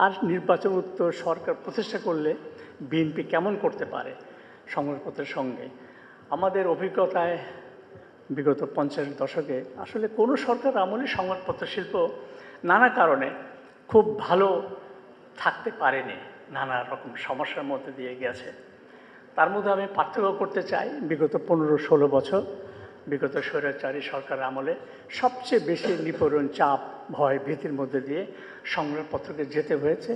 আর নির্বাচন উত্তর সরকার প্রতিষ্ঠা করলে বিএনপি কেমন করতে পারে সংবাদপত্রের সঙ্গে। আমাদের অভিজ্ঞতায় বিগত 50 দশকে আসলে কোনো সরকার আমলে সংবাদপত্র শিল্প নানা কারণে খুব ভালো থাকতে পারেনি, নানা রকম সমস্যার মধ্যে দিয়ে গেছে। তার মধ্যে আমি পার্থক্য করতে চাই বিগত 15-16 বছর বিগত স্বৈরাচারী সরকার আমলে সবচেয়ে বেশি নিপীড়ন, চাপ, ভয়, ভীতির মধ্যে দিয়ে সংবাদপত্রকে যেতে হয়েছে,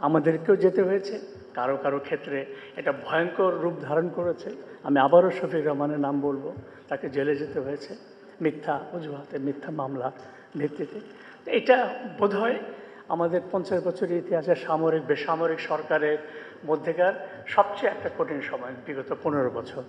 আমাদেরকেও যেতে হয়েছে। কারো কারো ক্ষেত্রে এটা ভয়ঙ্কর রূপ ধারণ করেছে। আমি আবারও শফিক রহমানের নাম বলবো, তাকে জেলে যেতে হয়েছে মিথ্যা অজুহাতে, মিথ্যা মামলার ভিত্তিতে। এটা বোধহয় আমাদের 50 বছরের ইতিহাসে সামরিক বেসামরিক সরকারের মধ্যেকার সবচেয়ে একটা কঠিন সময় বিগত 15 বছর।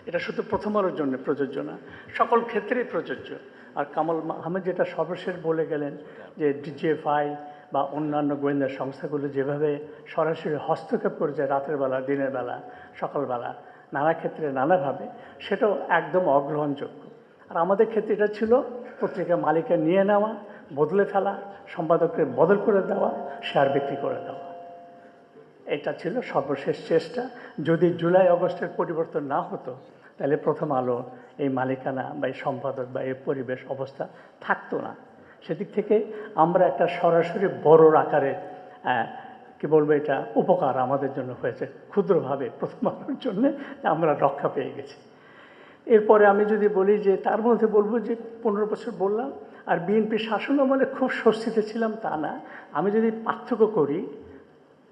এটা শুধু প্রথম আলোর জন্য প্রযোজ্য না, সকল ক্ষেত্রেই প্রযোজ্য। আর কামাল আহমেদ যেটা সর্বশেষ বলে গেলেন যে ডিজিএফআই বা অন্যান্য গোয়েন্দা সংস্থাগুলো যেভাবে সরাসরি হস্তক্ষেপ করেছে রাতের বেলা, দিনের বেলা, সকালবেলা, নানা ক্ষেত্রে নানাভাবে, সেটাও একদম অগ্রহণযোগ্য। আর আমাদের ক্ষেত্রে এটা ছিল পত্রিকা মালিকের নিয়ে নেওয়া, বদলে ফেলা, সম্পাদককে বদল করে দেওয়া, শেয়ার বিক্রি করে দেওয়া। এটা ছিল সর্বশেষ চেষ্টা। যদি জুলাই আগস্টের পরিবর্তন না হতো তাহলে প্রথম আলো এই মালিকানা বা এই সম্পাদক বা এই পরিবেশ অবস্থা থাকতো না। সেদিক থেকে আমরা একটা সরাসরি বড় আকারে কি বলবো, এটা উপকার আমাদের জন্য হয়েছে। ক্ষুদ্রভাবে প্রথম আলোর জন্যে আমরা রক্ষা পেয়ে গেছি। এরপরে আমি যদি বলি যে তার মধ্যে বলবো যে 15 বছর বললাম, আর বিএনপি শাসন আমলে খুব স্বস্তিতে ছিলাম তা না। আমি যদি পার্থক্য করি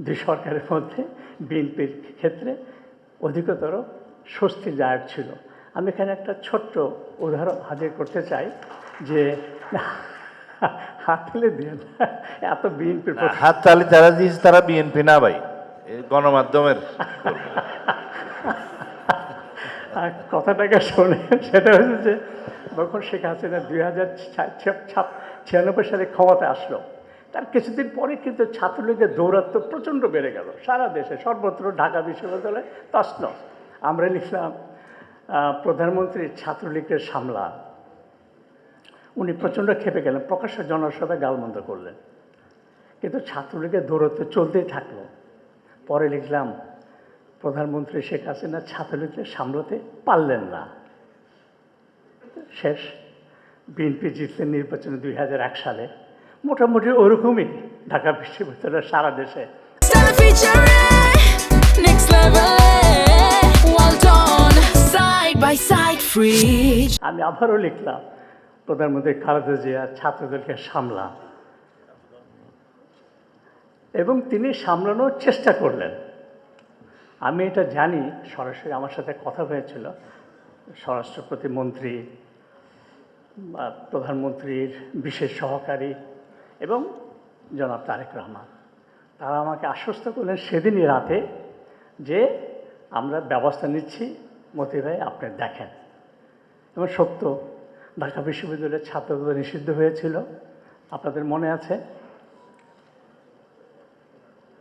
দুই সরকারের মধ্যে, বিএনপির ক্ষেত্রে অধিকতর স্বস্তিদায়ক ছিল। আমি এখানে একটা ছোট্ট উদাহরণ হাজির করতে চাই যে হাততালি দিয়ে এত বিএনপির হাততালি যারা দিয়েছে তারা বিএনপি না ভাই, গণমাধ্যমের কথাটাকে শোনেন। সেটা হচ্ছে যে যখন শেখ হাসিনা 2096 সালে ক্ষমতা আসলো, তার কিছুদিন পরে কিন্তু ছাত্রলীগের দৌরাত্ম্য প্রচণ্ড বেড়ে গেল সারা দেশে, সর্বত্র, ঢাকা বিশ্ববিদ্যালয়ে তছনছ। আমরা লিখলাম প্রধানমন্ত্রী ছাত্রলীগের সামলা। উনি প্রচণ্ড খেপে গেলেন, প্রকাশ্য জনসভায় গালমন্দ করলেন, কিন্তু ছাত্রলীগের দৌরাত্ম্য চলতেই থাকলো। পরে লিখলাম প্রধানমন্ত্রী শেখ হাসিনা ছাত্রলীগকে সামলাতে পারলেন না। শেষ বিএনপি জিতলেন নির্বাচনে 2001 সালে। মোটামুটি ওরকমই ঢাকা বিশ্ববিদ্যালয়ের সারা দেশে। আমি আবারও লিখলাম প্রধানমন্ত্রী খালেদা জিয়া ছাত্রদলকে সামলান, এবং তিনি সামলানোর চেষ্টা করলেন। আমি এটা জানি, সরাসরি আমার সাথে কথা হয়েছিল স্বরাষ্ট্র প্রতিমন্ত্রী, প্রধানমন্ত্রীর বিশেষ সহকারী এবং জনাব তারেক রহমান। তারা আমাকে আশ্বস্ত করলেন সেদিনই রাতে যে আমরা ব্যবস্থা নিচ্ছি, মতি ভাই আপনি দেখেন। এবং সত্য, ঢাকা বিশ্ববিদ্যালয়ের ছাত্রদল নিষিদ্ধ হয়েছিল, আপনাদের মনে আছে?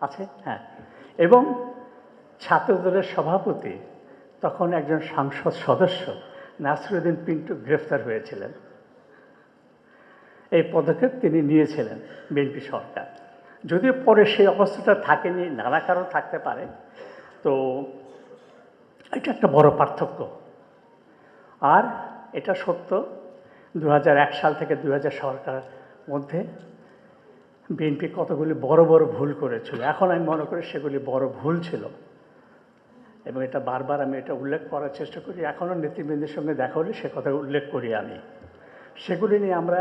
আছে, হ্যাঁ। এবং ছাত্রদলের সভাপতি তখন একজন সংসদ সদস্য নাসিরউদ্দিন পিন্টু গ্রেফতার হয়েছিলেন। এই পদক্ষেপ তিনি নিয়েছিলেন বিএনপি সরকার। যদিও পরে সেই অবস্থাটা থাকেনি, নানা কারণ থাকতে পারে। তো এটা একটা বড় পার্থক্য। আর এটা সত্য, 2001 সাল থেকে 2000 সরকারের মধ্যে বিএনপি কতগুলি বড় বড় ভুল করেছিল। এখন আমি মনে করি সেগুলি বড় ভুল ছিল, এবং এটা বারবার আমি এটা উল্লেখ করার চেষ্টা করি। এখনও নেতৃবৃন্দের সঙ্গে দেখা হলে সে কথা উল্লেখ করি আমি। সেগুলি নিয়ে আমরা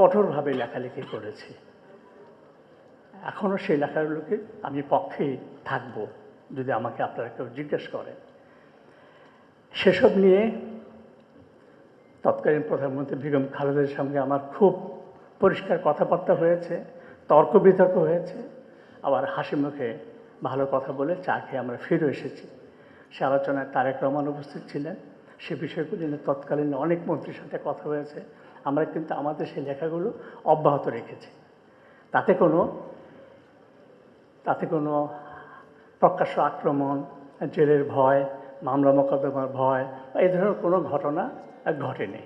কঠোরভাবে লেখালেখি করেছি। এখনও সেই লেখাগুলোকে আমি পক্ষেই থাকব যদি আমাকে আপনারা কেউ জিজ্ঞেস করেন। সেসব নিয়ে তৎকালীন প্রধানমন্ত্রী বেগম খালেদার সঙ্গে আমার খুব পরিষ্কার কথাবার্তা হয়েছে, তর্ক বিতর্ক হয়েছে, আবার হাসি মুখে ভালো কথা বলে চা খেয়ে আমরা ফিরে এসেছি। সে আলোচনায় তারেক রহমান উপস্থিত ছিলেন। সে বিষয়গুলি নিয়ে তৎকালীন অনেক মন্ত্রীর সাথে কথা হয়েছে। আমরা কিন্তু আমাদের সেই লেখাগুলো অব্যাহত রেখেছি। তাতে কোনো প্রকাশ্য আক্রমণ, জেলের ভয়, মামলা মোকদ্দমার ভয় এই ধরনের কোনো ঘটনা ঘটেনি।